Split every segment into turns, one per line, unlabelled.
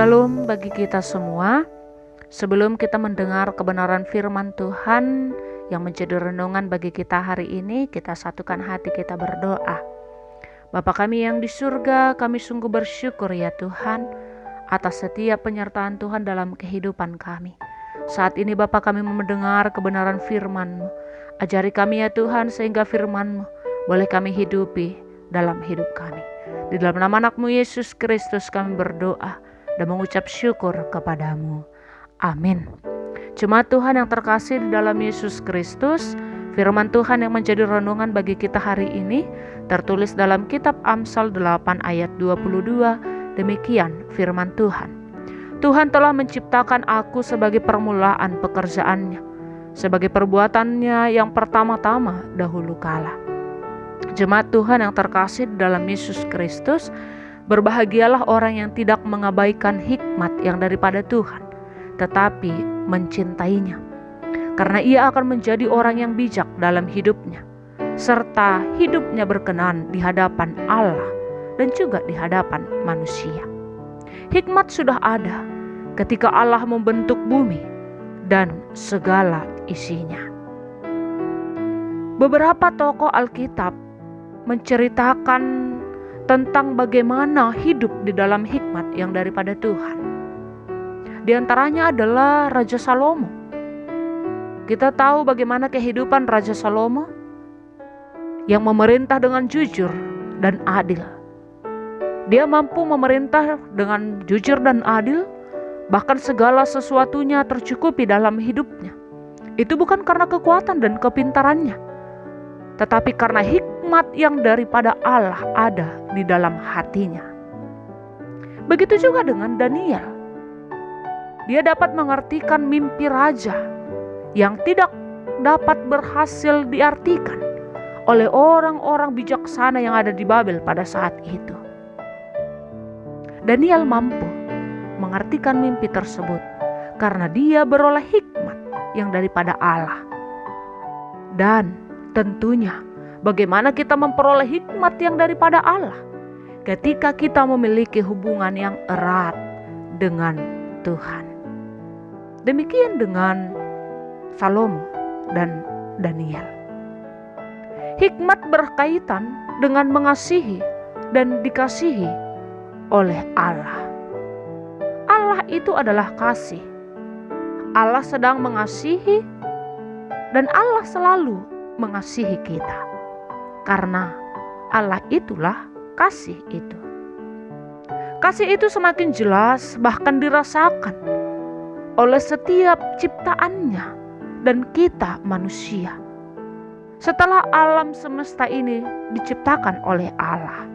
Shalom bagi kita semua. Sebelum kita mendengar kebenaran firman Tuhan yang menjadi renungan bagi kita hari ini, kita satukan hati kita berdoa. Bapa kami yang di surga, kami sungguh bersyukur ya Tuhan atas setiap penyertaan Tuhan dalam kehidupan kami. Saat ini Bapa kami mendengar kebenaran firman-Mu. Ajari kami ya Tuhan sehingga firman-Mu boleh kami hidupi dalam hidup kami. Di dalam nama anak-Mu Yesus Kristus kami berdoa dan mengucap syukur kepadamu. Amin. Jemaat Tuhan yang terkasih di dalam Yesus Kristus, firman Tuhan yang menjadi renungan bagi kita hari ini tertulis dalam kitab Amsal 8 ayat 22. Demikian firman Tuhan. Tuhan telah menciptakan aku sebagai permulaan pekerjaannya, sebagai perbuatannya yang pertama-tama dahulu kala. Jemaat Tuhan yang terkasih di dalam Yesus Kristus, berbahagialah orang yang tidak mengabaikan hikmat yang daripada Tuhan, tetapi mencintainya. Karena ia akan menjadi orang yang bijak dalam hidupnya, serta hidupnya berkenan di hadapan Allah dan juga di hadapan manusia. Hikmat sudah ada ketika Allah membentuk bumi dan segala isinya. Beberapa tokoh Alkitab menceritakan tentang bagaimana hidup di dalam hikmat yang daripada Tuhan. Di antaranya adalah Raja Salomo. Kita tahu bagaimana kehidupan Raja Salomo yang memerintah dengan jujur dan adil. Dia mampu memerintah dengan jujur dan adil, bahkan segala sesuatunya tercukupi dalam hidupnya. Itu bukan karena kekuatan dan kepintarannya, tetapi karena hikmat yang daripada Allah ada di dalam hatinya. Begitu juga dengan Daniel. Dia dapat mengartikan mimpi raja yang tidak dapat berhasil diartikan oleh orang-orang bijaksana yang ada di Babel pada saat itu. Daniel mampu mengartikan mimpi tersebut karena dia beroleh hikmat yang daripada Allah. Dan tentunya bagaimana kita memperoleh hikmat yang daripada Allah? Ketika kita memiliki hubungan yang erat dengan Tuhan. Demikian dengan Salomo dan Daniel. Hikmat berkaitan dengan mengasihi dan dikasihi oleh Allah. Allah itu adalah kasih. Allah sedang mengasihi dan Allah selalu mengasihi kita. Karena Allah itulah kasih itu. Kasih itu semakin jelas bahkan dirasakan oleh setiap ciptaannya dan kita manusia. Setelah alam semesta ini diciptakan oleh Allah,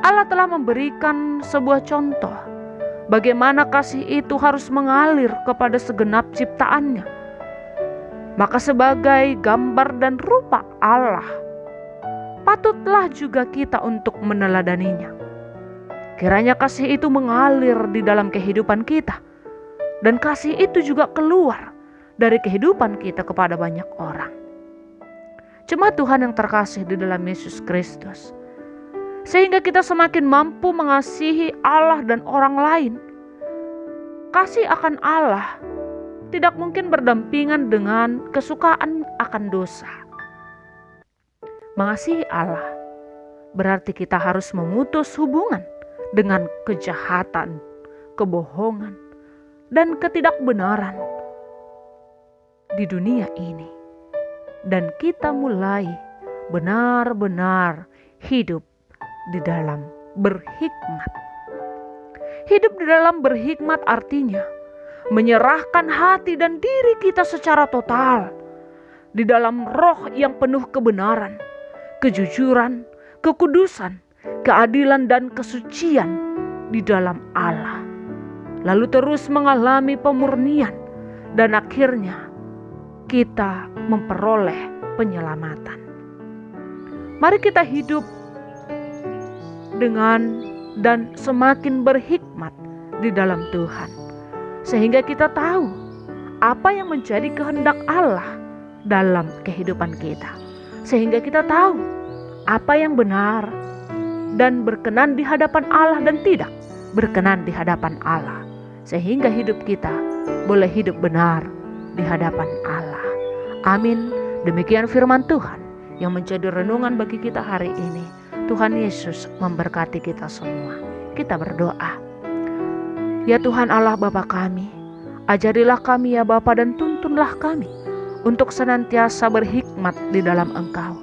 Allah telah memberikan sebuah contoh bagaimana kasih itu harus mengalir kepada segenap ciptaannya. Maka sebagai gambar dan rupa Allah, patutlah juga kita untuk meneladaninya. Kiranya kasih itu mengalir di dalam kehidupan kita, dan kasih itu juga keluar dari kehidupan kita kepada banyak orang. Jemaat Tuhan yang terkasih di dalam Yesus Kristus, sehingga kita semakin mampu mengasihi Allah dan orang lain. Kasih akan Allah tidak mungkin berdampingan dengan kesukaan akan dosa. Mengasihi Allah berarti kita harus memutus hubungan dengan kejahatan, kebohongan, dan ketidakbenaran di dunia ini. Dan kita mulai benar-benar hidup di dalam berhikmat. Hidup di dalam berhikmat artinya menyerahkan hati dan diri kita secara total di dalam roh yang penuh kebenaran, kejujuran, kekudusan, keadilan dan kesucian di dalam Allah. Lalu terus mengalami pemurnian dan akhirnya kita memperoleh penyelamatan. Mari kita hidup dengan dan semakin berhikmat di dalam Tuhan, sehingga kita tahu apa yang menjadi kehendak Allah dalam kehidupan kita, sehingga kita tahu apa yang benar dan berkenan di hadapan Allah dan tidak berkenan di hadapan Allah, sehingga hidup kita boleh hidup benar di hadapan Allah. Amin. Demikian firman Tuhan yang menjadi renungan bagi kita hari ini. Tuhan Yesus memberkati kita semua. Kita berdoa. Ya Tuhan Allah Bapa kami, ajarilah kami ya Bapa dan tuntunlah kami untuk senantiasa berhikmat di dalam Engkau,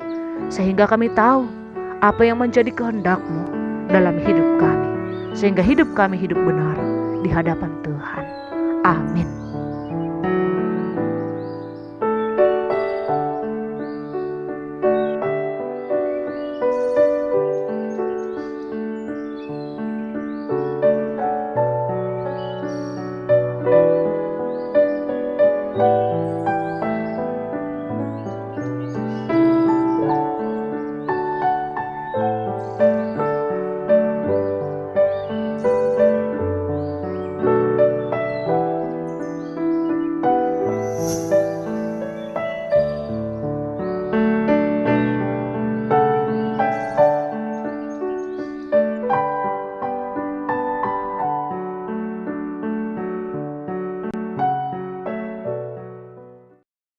sehingga kami tahu apa yang menjadi kehendak-Mu dalam hidup kami, sehingga hidup kami hidup benar di hadapan Tuhan. Amin.